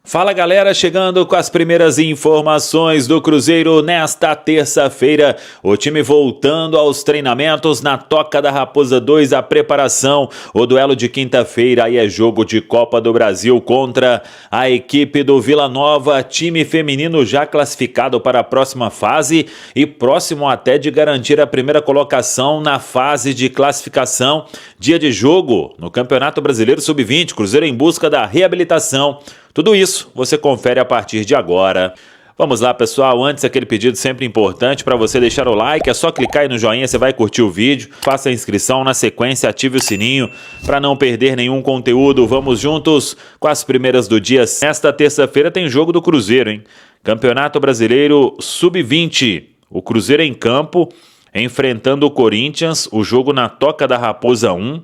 Fala galera, chegando com as primeiras informações do Cruzeiro nesta terça-feira. O time voltando aos treinamentos na Toca da Raposa 2, a preparação. O duelo de quinta-feira aí é jogo de Copa do Brasil contra a equipe do Vila Nova, time feminino já classificado para a próxima fase e próximo até de garantir a primeira colocação na fase de classificação. Dia de jogo no Campeonato Brasileiro Sub-20, Cruzeiro em busca da reabilitação. Tudo isso você confere a partir de agora. Vamos lá, pessoal. Antes, aquele pedido sempre importante para você deixar o like. É só clicar aí no joinha, você vai curtir o vídeo. Faça a inscrição, na sequência ative o sininho para não perder nenhum conteúdo. Vamos juntos com as primeiras do dia. Esta terça-feira tem jogo do Cruzeiro, hein? Campeonato Brasileiro Sub-20. O Cruzeiro em campo, enfrentando o Corinthians. O jogo na Toca da Raposa 1.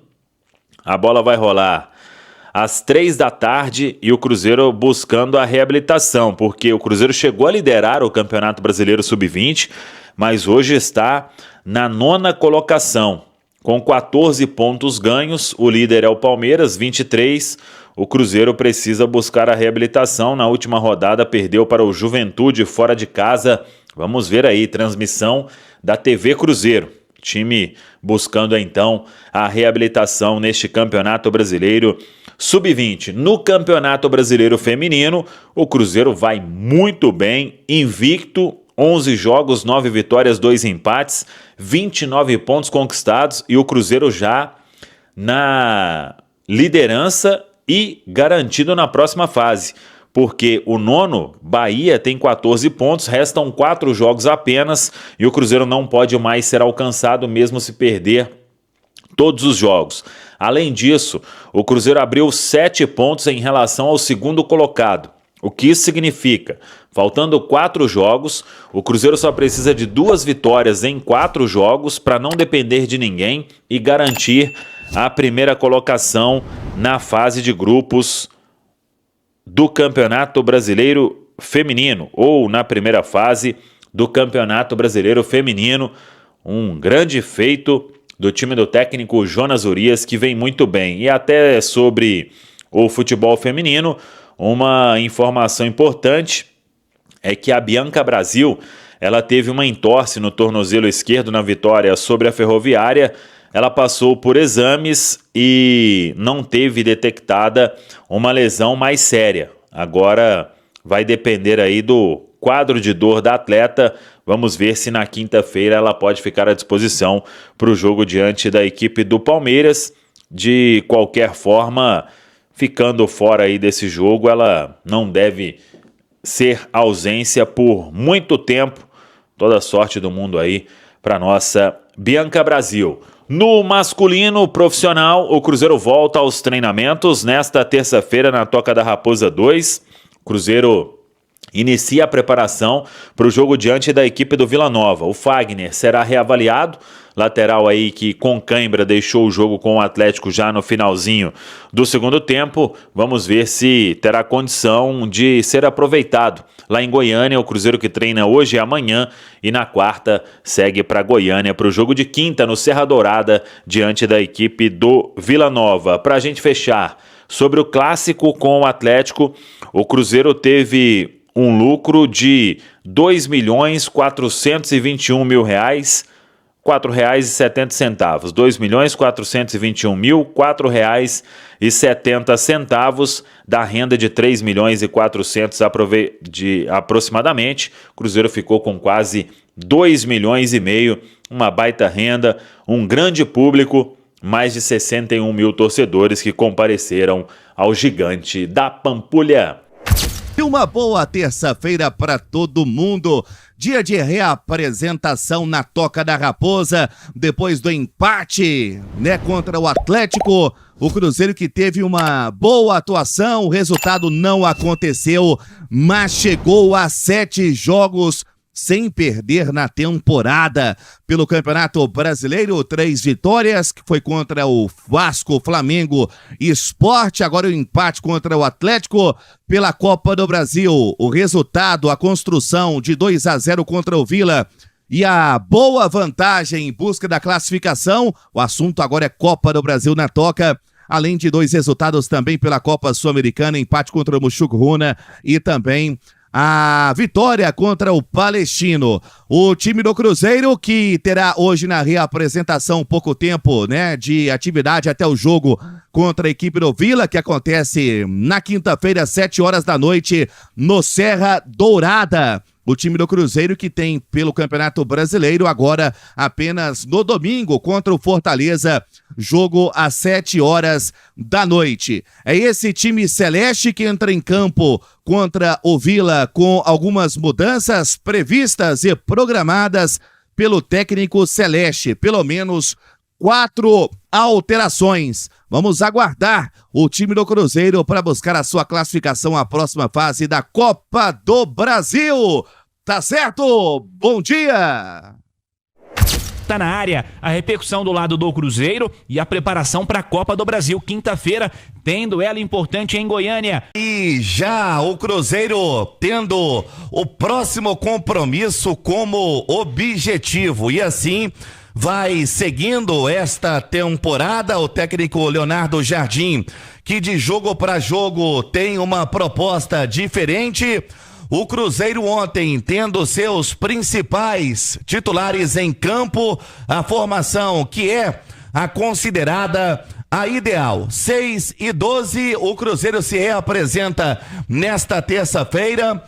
A bola vai rolar às 3 da tarde e o Cruzeiro buscando a reabilitação, porque o Cruzeiro chegou a liderar o Campeonato Brasileiro Sub-20, mas hoje está na 9ª colocação, com 14 pontos ganhos. O líder é o Palmeiras, 23. O Cruzeiro precisa buscar a reabilitação. Na última rodada perdeu para o Juventude fora de casa. Vamos ver aí, transmissão da TV Cruzeiro. Time buscando então a reabilitação neste Campeonato Brasileiro Sub-20. No Campeonato Brasileiro Feminino, o Cruzeiro vai muito bem, invicto, 11 jogos, 9 vitórias, 2 empates, 29 pontos conquistados e o Cruzeiro já na liderança e garantido na próxima fase. Porque o nono, Bahia, tem 14 pontos, restam 4 jogos apenas e o Cruzeiro não pode mais ser alcançado mesmo se perder todos os jogos. Além disso, o Cruzeiro abriu 7 pontos em relação ao segundo colocado. O que isso significa? Faltando 4 jogos, o Cruzeiro só precisa de 2 vitórias em 4 jogos para não depender de ninguém e garantir a primeira colocação na fase de grupos do Campeonato Brasileiro Feminino, ou na primeira fase do Campeonato Brasileiro Feminino. Um grande feito do time do técnico Jonas Urias, que vem muito bem. E até sobre o futebol feminino, uma informação importante é que a Bianca Brasil, ela teve uma entorse no tornozelo esquerdo na vitória sobre a Ferroviária. Ela passou por exames e não teve detectada uma lesão mais séria. Agora vai depender aí do quadro de dor da atleta. Vamos ver se na quinta-feira ela pode ficar à disposição para o jogo diante da equipe do Palmeiras. De qualquer forma, ficando fora aí desse jogo, ela não deve ser ausência por muito tempo. Toda a sorte do mundo aí para nossa Bianca Brasil. No masculino profissional, o Cruzeiro volta aos treinamentos nesta terça-feira na Toca da Raposa 2. Cruzeiro inicia a preparação para o jogo diante da equipe do Vila Nova. O Fagner será reavaliado, lateral aí que com cãibra deixou o jogo com o Atlético já no finalzinho do segundo tempo. Vamos ver se terá condição de ser aproveitado. Lá em Goiânia, o Cruzeiro que treina hoje e amanhã e na quarta segue para Goiânia para o jogo de quinta no Serra Dourada diante da equipe do Vila Nova. Para a gente fechar, sobre o clássico com o Atlético, o Cruzeiro teve um lucro de R$ 2.421.000, R$ 4,70. R$ 2.421.000, R$ 4,70 da renda de R$ 3.400.000 aproximadamente. O Cruzeiro ficou com quase R$ 2,5 milhões, uma baita renda, um grande público, mais de 61 mil torcedores que compareceram ao Gigante da Pampulha. Uma boa terça-feira para todo mundo. Dia de reapresentação na Toca da Raposa, depois do empate, contra o Atlético. O Cruzeiro que teve uma boa atuação, o resultado não aconteceu, mas chegou a 7 jogos sem perder na temporada. Pelo Campeonato Brasileiro, 3 vitórias, que foi contra o Vasco, Flamengo e Sport. Agora o empate contra o Atlético. Pela Copa do Brasil, o resultado, a construção de 2-0 contra o Vila e a boa vantagem em busca da classificação. O assunto agora é Copa do Brasil na Toca. além de 2 resultados também pela Copa Sul-Americana, empate contra o Muxugruna e também a vitória contra o Palestino. O time do Cruzeiro, que terá hoje na reapresentação pouco tempo, né, de atividade até o jogo contra a equipe do Vila, que acontece na quinta-feira, às 7 horas da noite, no Serra Dourada. O time do Cruzeiro que tem pelo Campeonato Brasileiro agora apenas no domingo contra o Fortaleza, jogo às 7 horas da noite. É esse time celeste que entra em campo contra o Vila com algumas mudanças previstas e programadas pelo técnico celeste, pelo menos 4 alterações. Vamos aguardar o time do Cruzeiro para buscar a sua classificação à próxima fase da Copa do Brasil. Tá certo? Bom dia! Tá na área a repercussão do lado do Cruzeiro e a preparação para a Copa do Brasil. Quinta-feira tem duelo importante em Goiânia. E já o Cruzeiro tendo o próximo compromisso como objetivo e assim vai seguindo esta temporada. O técnico Leonardo Jardim, que de jogo para jogo tem uma proposta diferente. O Cruzeiro ontem tendo seus principais titulares em campo, a formação que é a considerada a ideal, 6 e 12, o Cruzeiro se reapresenta nesta terça-feira.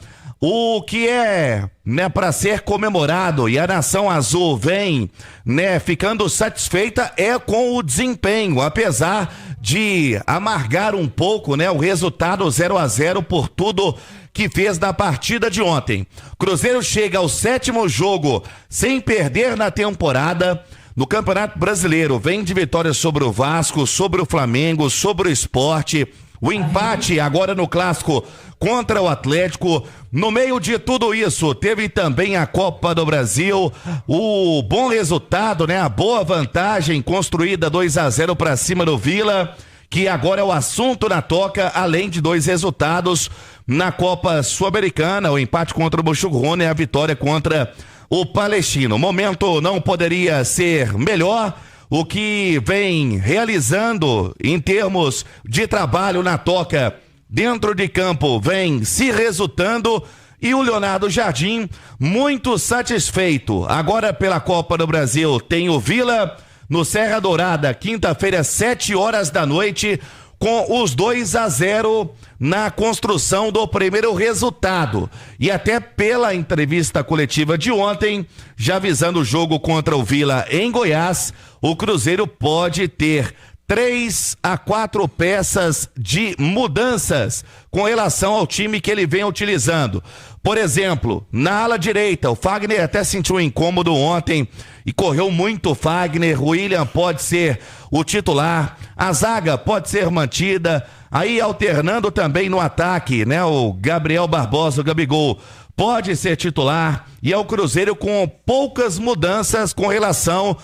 O que é, né, para ser comemorado e a Nação Azul vem, né, ficando satisfeita é com o desempenho, apesar de amargar um pouco, né, o resultado 0-0 por tudo que fez na partida de ontem. Cruzeiro chega ao 7º jogo sem perder na temporada. No Campeonato Brasileiro vem de vitória sobre o Vasco, sobre o Flamengo, sobre o Sport. O empate agora no Clássico contra o Atlético. No meio de tudo isso, teve também a Copa do Brasil. O bom resultado, né? A boa vantagem construída 2-0 para cima do Vila, que agora é o assunto na toca, além de 2 resultados na Copa Sul-Americana, o empate contra o Muxugruna e a vitória contra o Palestino. O momento não poderia ser melhor. O que vem realizando em termos de trabalho na toca dentro de campo vem se resultando e o Leonardo Jardim muito satisfeito. Agora pela Copa do Brasil tem o Vila no Serra Dourada, quinta-feira, 7 horas da noite, com os 2-0 na construção do primeiro resultado. E até pela entrevista coletiva de ontem, já visando o jogo contra o Vila em Goiás, o Cruzeiro pode ter 3 a 4 peças de mudanças com relação ao time que ele vem utilizando. Por exemplo, na ala direita, o Fagner até sentiu um incômodo ontem e correu muito o Fagner. O William pode ser o titular, a zaga pode ser mantida, aí alternando também no ataque, né? O Gabriel Barbosa, o Gabigol, pode ser titular, e é o Cruzeiro com poucas mudanças com relação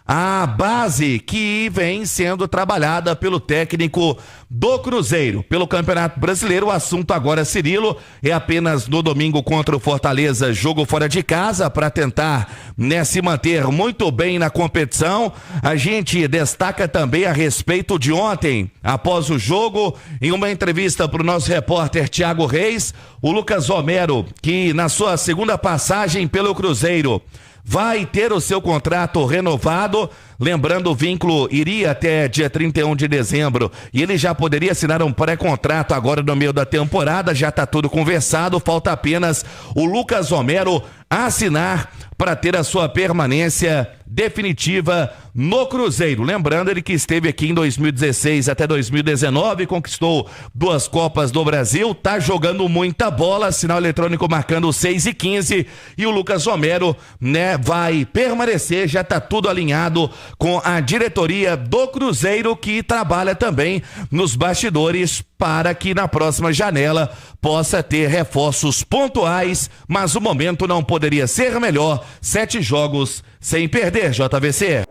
a base que vem sendo trabalhada pelo técnico do Cruzeiro. Pelo Campeonato Brasileiro, o assunto agora, Cirilo, é apenas no domingo contra o Fortaleza, jogo fora de casa, para tentar, né, se manter muito bem na competição. A gente destaca também a respeito de ontem, após o jogo, em uma entrevista para o nosso repórter Thiago Reis, o Lucas Romero, que na sua segunda passagem pelo Cruzeiro vai ter o seu contrato renovado. Lembrando, o vínculo iria até dia 31 de dezembro e ele já poderia assinar um pré-contrato agora no meio da temporada. Já está tudo conversado, falta apenas o Lucas Romero assinar para ter a sua permanência definitiva no Cruzeiro. Lembrando, ele que esteve aqui em 2016 até 2019, conquistou 2 Copas do Brasil, tá jogando muita bola, sinal eletrônico marcando 6:15, e o Lucas Romero, né, vai permanecer, já tá tudo alinhado com a diretoria do Cruzeiro, que trabalha também nos bastidores para que na próxima janela possa ter reforços pontuais, mas o momento não poderia ser melhor. 7 jogos sem perder, JVC.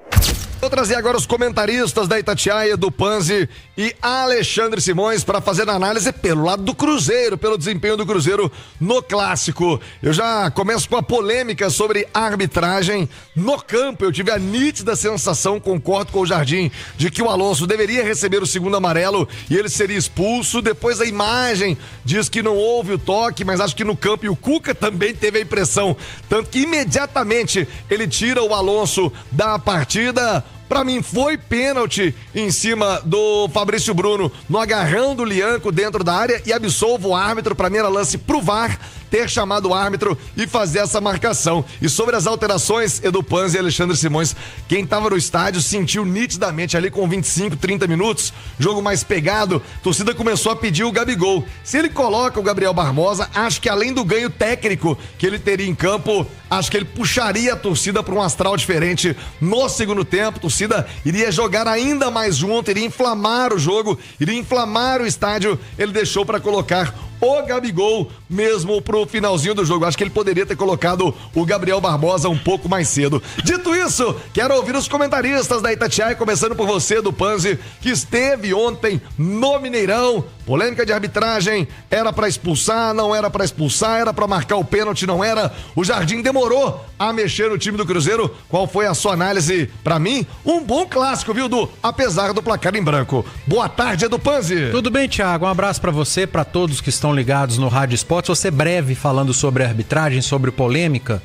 Vou trazer agora os comentaristas da Itatiaia, do Panzi e Alexandre Simões para fazer a análise pelo lado do Cruzeiro, pelo desempenho do Cruzeiro no Clássico. Eu já começo com a polêmica sobre a arbitragem no campo. Eu tive a nítida sensação, concordo com o Jardim, de que o Alonso deveria receber o segundo amarelo e ele seria expulso. Depois a imagem diz que não houve o toque, mas acho que no campo, e o Cuca também teve a impressão, tanto que imediatamente ele tira o Alonso da partida. Pra mim foi pênalti em cima do Fabrício Bruno no agarrão do Lianco dentro da área e absolvo o árbitro. Pra mim era lance pro VAR ter chamado o árbitro e fazer essa marcação. E sobre as alterações, Edu Panzi e Alexandre Simões, quem tava no estádio sentiu nitidamente ali com 25, 30 minutos, jogo mais pegado, a torcida começou a pedir o Gabigol. Se ele coloca o Gabriel Barbosa, acho que além do ganho técnico que ele teria em campo, acho que ele puxaria a torcida para um astral diferente no segundo tempo. A torcida iria jogar ainda mais junto, iria inflamar o jogo, iria inflamar o estádio. Ele deixou para colocar o Gabigol mesmo pro finalzinho do jogo. Acho que ele poderia ter colocado o Gabriel Barbosa um pouco mais cedo. Dito isso, quero ouvir os comentaristas da Itatiaia, começando por você, do Panzi, que esteve ontem no Mineirão. Polêmica de arbitragem, era pra expulsar, não era pra expulsar, era pra marcar o pênalti, não era. O Jardim demorou a mexer no time do Cruzeiro. Qual foi a sua análise? Pra mim, um bom clássico, viu, Du? Apesar do placar em branco. Boa tarde, Edu Panzi. Tudo bem, Thiago? Um abraço pra você, pra todos que estão ligados no Rádio Esportes. Vou ser breve falando sobre arbitragem, sobre polêmica.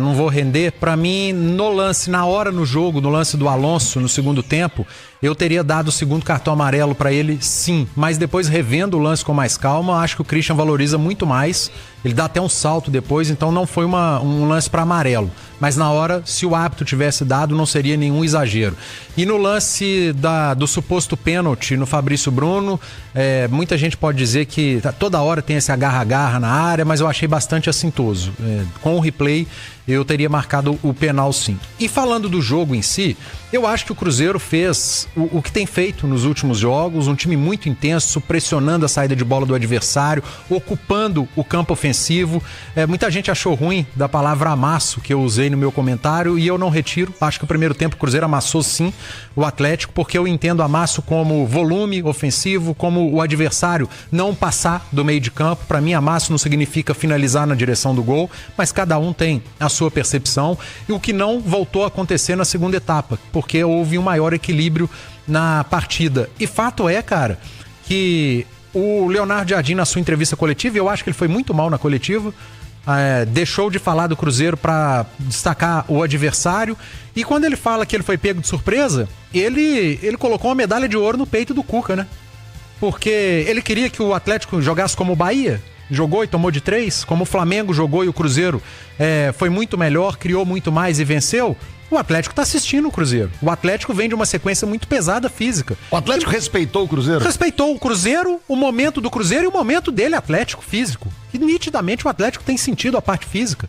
Não vou render. Pra mim, no lance, na hora no jogo, no lance do Alonso, no segundo tempo, eu teria dado o segundo cartão amarelo pra ele, sim. Mas depois, revendo o lance com mais calma, acho que o Christian valoriza muito mais. Ele dá até um salto depois, então não foi um lance para amarelo. Mas na hora, se o árbitro tivesse dado, não seria nenhum exagero. E no lance do suposto pênalti no Fabrício Bruno, muita gente pode dizer que toda hora tem esse agarra-agarra na área, mas eu achei bastante assintoso. Com o replay, eu teria marcado o penal, sim. E falando do jogo em si, eu acho que o Cruzeiro fez o que tem feito nos últimos jogos, um time muito intenso, pressionando a saída de bola do adversário, ocupando o campo ofensivo. Muita gente achou ruim da palavra amasso que eu usei no meu comentário e eu não retiro. Acho que o primeiro tempo o Cruzeiro amassou sim o Atlético, porque eu entendo amasso como volume ofensivo, como o adversário não passar do meio de campo. Para mim, amasso não significa finalizar na direção do gol, mas cada um tem a sua percepção, e o que não voltou a acontecer na segunda etapa, porque houve um maior equilíbrio na partida. E fato é, cara, que o Leonardo Jardim, na sua entrevista coletiva, eu acho que ele foi muito mal na coletiva, deixou de falar do Cruzeiro para destacar o adversário, e quando ele fala que ele foi pego de surpresa, ele colocou uma medalha de ouro no peito do Cuca, né? Porque ele queria que o Atlético jogasse como o Bahia, jogou e tomou de 3, como o Flamengo jogou e o Cruzeiro foi muito melhor, criou muito mais e venceu. O Atlético tá assistindo o Cruzeiro. O Atlético vem de uma sequência muito pesada física. O Atlético respeitou o Cruzeiro? Respeitou o Cruzeiro, o momento do Cruzeiro e o momento dele, Atlético, físico. E nitidamente o Atlético tem sentido a parte física.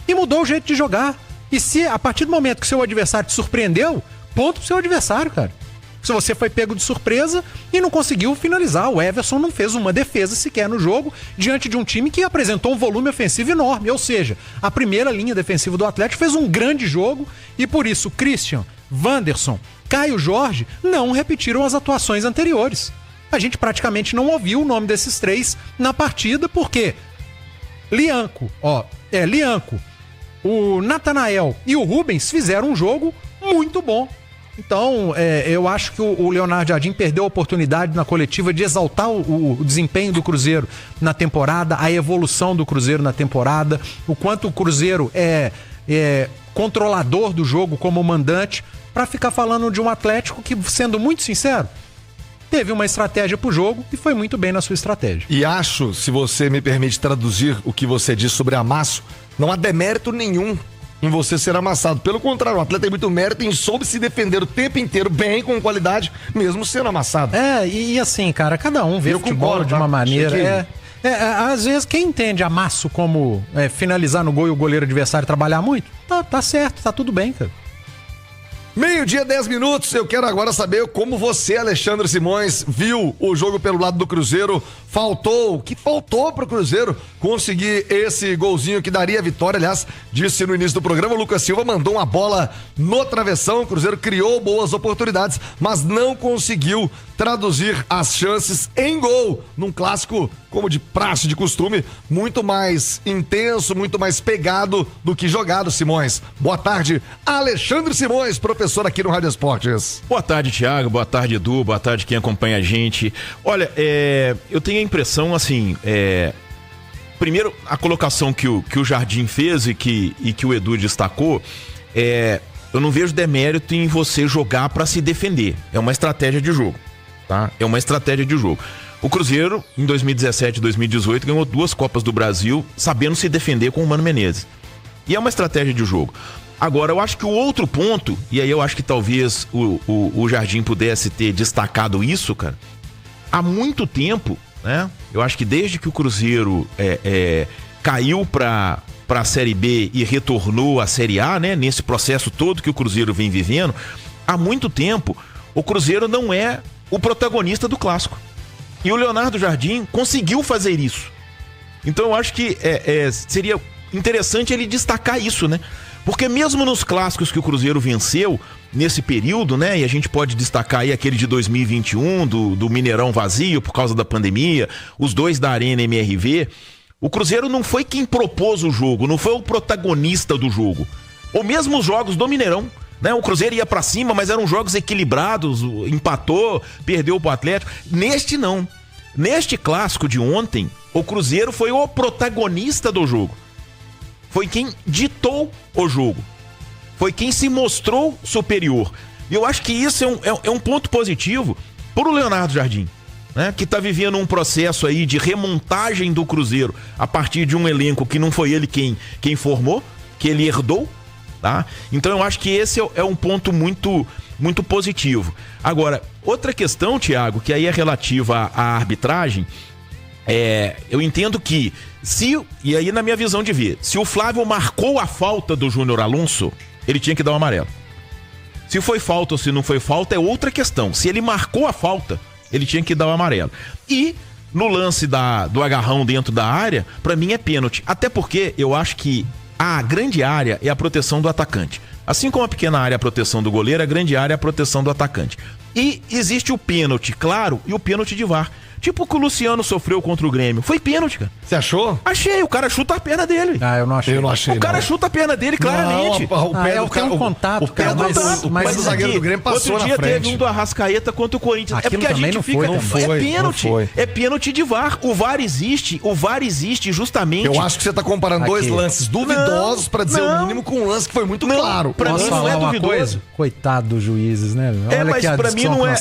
E mudou o jeito de jogar. E se a partir do momento que seu adversário te surpreendeu, ponto pro seu adversário, cara. Se você foi pego de surpresa e não conseguiu finalizar, o Everson não fez uma defesa sequer no jogo diante de um time que apresentou um volume ofensivo enorme, ou seja, a primeira linha defensiva do Atlético fez um grande jogo e por isso Christian, Wanderson, Caio Jorge não repetiram as atuações anteriores. A gente praticamente não ouviu o nome desses três na partida porque Lianco, o Natanael e o Rubens fizeram um jogo muito bom. Então, eu acho que o Leonardo Jardim perdeu a oportunidade na coletiva de exaltar o desempenho do Cruzeiro na temporada, a evolução do Cruzeiro na temporada, o quanto o Cruzeiro é controlador do jogo como mandante, para ficar falando de um Atlético que, sendo muito sincero, teve uma estratégia pro jogo e foi muito bem na sua estratégia. E acho, se você me permite traduzir o que você disse sobre amasso, não há demérito nenhum em você ser amassado. Pelo contrário, o atleta tem muito mérito em soube se defender o tempo inteiro bem, com qualidade, mesmo sendo amassado. E assim, cara, cada um vê o futebol de uma maneira. Às vezes, quem entende amasso como finalizar no gol e o goleiro adversário trabalhar muito, tá certo, tá tudo bem, cara. 12:10, eu quero agora saber como você, Alexandre Simões, viu o jogo pelo lado do Cruzeiro. o que faltou pro Cruzeiro conseguir esse golzinho que daria a vitória. Aliás, disse no início do programa, o Lucas Silva mandou uma bola no travessão, o Cruzeiro criou boas oportunidades, mas não conseguiu traduzir as chances em gol, num clássico, como de praxe, de costume, muito mais intenso, muito mais pegado do que jogado, Simões. Boa tarde, Alexandre Simões, professor aqui no Rádio Esportes. Boa tarde, Thiago, boa tarde, Edu, boa tarde quem acompanha a gente. Olha, eu tenho a impressão, assim, primeiro, a colocação que o Jardim fez e que o Edu destacou, eu não vejo demérito em você jogar para se defender, é uma estratégia de jogo. Tá? É uma estratégia de jogo. O Cruzeiro, em 2017 e 2018, ganhou 2 Copas do Brasil sabendo se defender com o Mano Menezes. E é uma estratégia de jogo. Agora, eu acho que o outro ponto, e aí eu acho que talvez o Jardim pudesse ter destacado isso, cara, há muito tempo, né? Eu acho que desde que o Cruzeiro caiu para a Série B e retornou à Série A, né? Nesse processo todo que o Cruzeiro vem vivendo, há muito tempo o Cruzeiro não é o protagonista do clássico. E o Leonardo Jardim conseguiu fazer isso. Então eu acho que seria interessante ele destacar isso, né? Porque mesmo nos clássicos que o Cruzeiro venceu nesse período, né? E a gente pode destacar aí aquele de 2021, do Mineirão vazio por causa da pandemia, os 2 da Arena MRV, o Cruzeiro não foi quem propôs o jogo, não foi o protagonista do jogo. Ou mesmo os jogos do Mineirão, né? O Cruzeiro ia pra cima, mas eram jogos equilibrados, empatou, perdeu pro Atlético. Neste não. Neste clássico de ontem, o Cruzeiro foi o protagonista do jogo. Foi quem ditou o jogo. Foi quem se mostrou superior. E eu acho que isso é um ponto positivo pro Leonardo Jardim, né? Que tá vivendo um processo aí de remontagem do Cruzeiro a partir de um elenco que não foi ele quem formou, que ele herdou. Tá? Então eu acho que esse é um ponto muito, muito positivo. Agora, outra questão, Thiago, que aí é relativa à arbitragem, eu entendo que e aí na minha visão de ver, se o Flávio marcou a falta do Júnior Alonso, ele tinha que dar o amarelo. Se foi falta ou se não foi falta é outra questão. Se ele marcou a falta, ele tinha que dar o amarelo. E no lance do agarrão dentro da área, pra mim é pênalti. Até porque eu acho que a grande área é a proteção do atacante. Assim como a pequena área é a proteção do goleiro, a grande área é a proteção do atacante. E existe o pênalti, claro, e o pênalti de VAR. Tipo o que o Luciano sofreu contra o Grêmio. Foi pênalti, cara. Você achou? Achei, o cara chuta a perna dele. Eu não achei. Eu não achei. O cara chuta a perna dele claramente. Tem um contato, cara, mas o zagueiro do Grêmio passou outro na dia frente. teve um do Arrascaeta contra o Corinthians. Aquilo porque a também gente não fica... foi, não foi, é pênalti. não foi. É pênalti de VAR. O VAR existe justamente... Eu acho que você tá comparando dois lances duvidosos, pra dizer o mínimo, com um lance que foi muito claro. Pra mim não é duvidoso. Coitado dos juízes, né? Olha mas que a pra mim não é.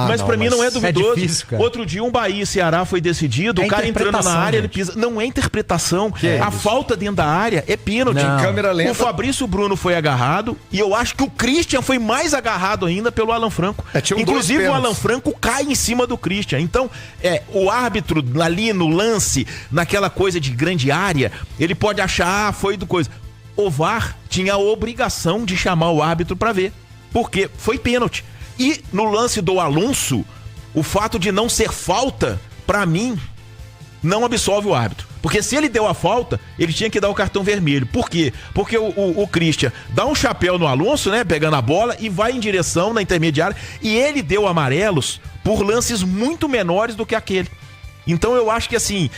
Mas pra mim não é duvidoso. É difícil, cara. Outro dia um Bahia e Ceará foi decidido, o cara entrando na área, ele pisa. Não é interpretação. A falta dentro da área é pênalti. Câmera lenta. O Fabrício Bruno foi agarrado e eu acho que o Christian foi mais agarrado ainda pelo Alan Franco. Inclusive o Alan Franco cai em cima do Christian. Então, o árbitro ali no lance, naquela coisa de grande área, ele pode achar, foi do coisa. O VAR tinha a obrigação de chamar o árbitro pra ver, porque foi pênalti. E no lance do Alonso, o fato de não ser falta, pra mim, não absolve o árbitro. Porque se ele deu a falta, ele tinha que dar o cartão vermelho. Por quê? Porque o Christian dá um chapéu no Alonso, né? Pegando a bola e vai em direção na intermediária. E ele deu amarelos por lances muito menores do que aquele. Então eu acho que assim,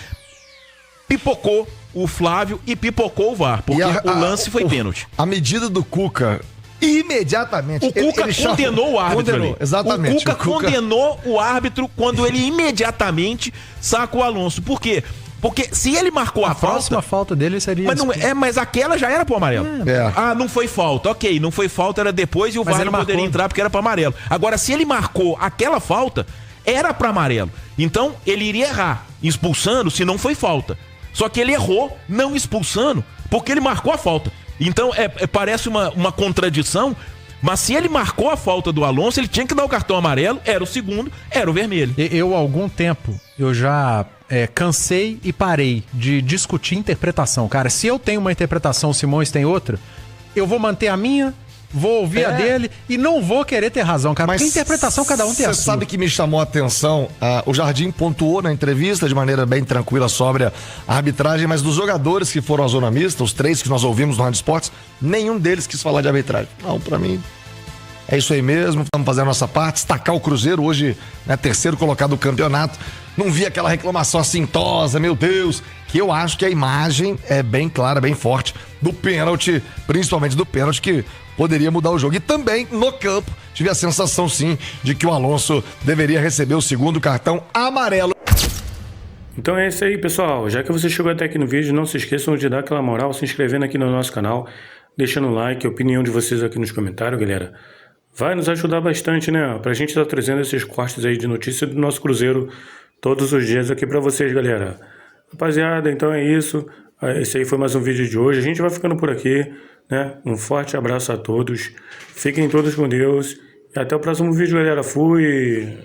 pipocou o Flávio e pipocou o VAR. Porque o lance foi pênalti. A medida do Cuca... Imediatamente. O Cuca condenou o árbitro ali. Exatamente. O Cuca condenou o árbitro quando ele imediatamente saca o Alonso. Por quê? Porque se ele marcou a falta... próxima falta dele seria... Mas aquela já era pro amarelo. Não foi falta. Ok, não foi falta, era depois e o VAR não poderia entrar porque era pro amarelo. Agora, se ele marcou aquela falta, era pra amarelo. Então, ele iria errar expulsando se não foi falta. Só que ele errou não expulsando porque ele marcou a falta. Então, parece uma contradição, mas se ele marcou a falta do Alonso, ele tinha que dar o cartão amarelo, era o segundo, era o vermelho. Eu, há algum tempo, eu já cansei e parei de discutir interpretação. Cara, se eu tenho uma interpretação, o Simões tem outra, eu vou manter a minha vou ouvir a dele e não vou querer ter razão, cara. Porque a interpretação cada um tem a sua. Você sabe que me chamou a atenção, o Jardim pontuou na entrevista de maneira bem tranquila sobre a arbitragem, mas dos jogadores que foram à zona mista, os 3 que nós ouvimos no Rádio Esportes, nenhum deles quis falar de arbitragem. Não, pra mim, é isso aí mesmo, vamos fazer a nossa parte, destacar o Cruzeiro hoje, né, 3º colocado do campeonato. Não vi aquela reclamação assintosa, meu Deus, que eu acho que a imagem é bem clara, bem forte do pênalti, principalmente do pênalti, que poderia mudar o jogo. E também no campo tive a sensação sim de que o Alonso deveria receber o 2º cartão amarelo. Então é isso aí, pessoal. Já que você chegou até aqui no vídeo, não se esqueçam de dar aquela moral, se inscrevendo aqui no nosso canal, deixando o like, a opinião de vocês aqui nos comentários, galera. Vai nos ajudar bastante, né? Pra gente estar trazendo esses cortes aí de notícia do nosso Cruzeiro todos os dias aqui pra vocês, galera. Rapaziada, então é isso. Esse aí foi mais um vídeo de hoje. A gente vai ficando por aqui, né? Um forte abraço a todos. Fiquem todos com Deus. E até o próximo vídeo, galera. Fui!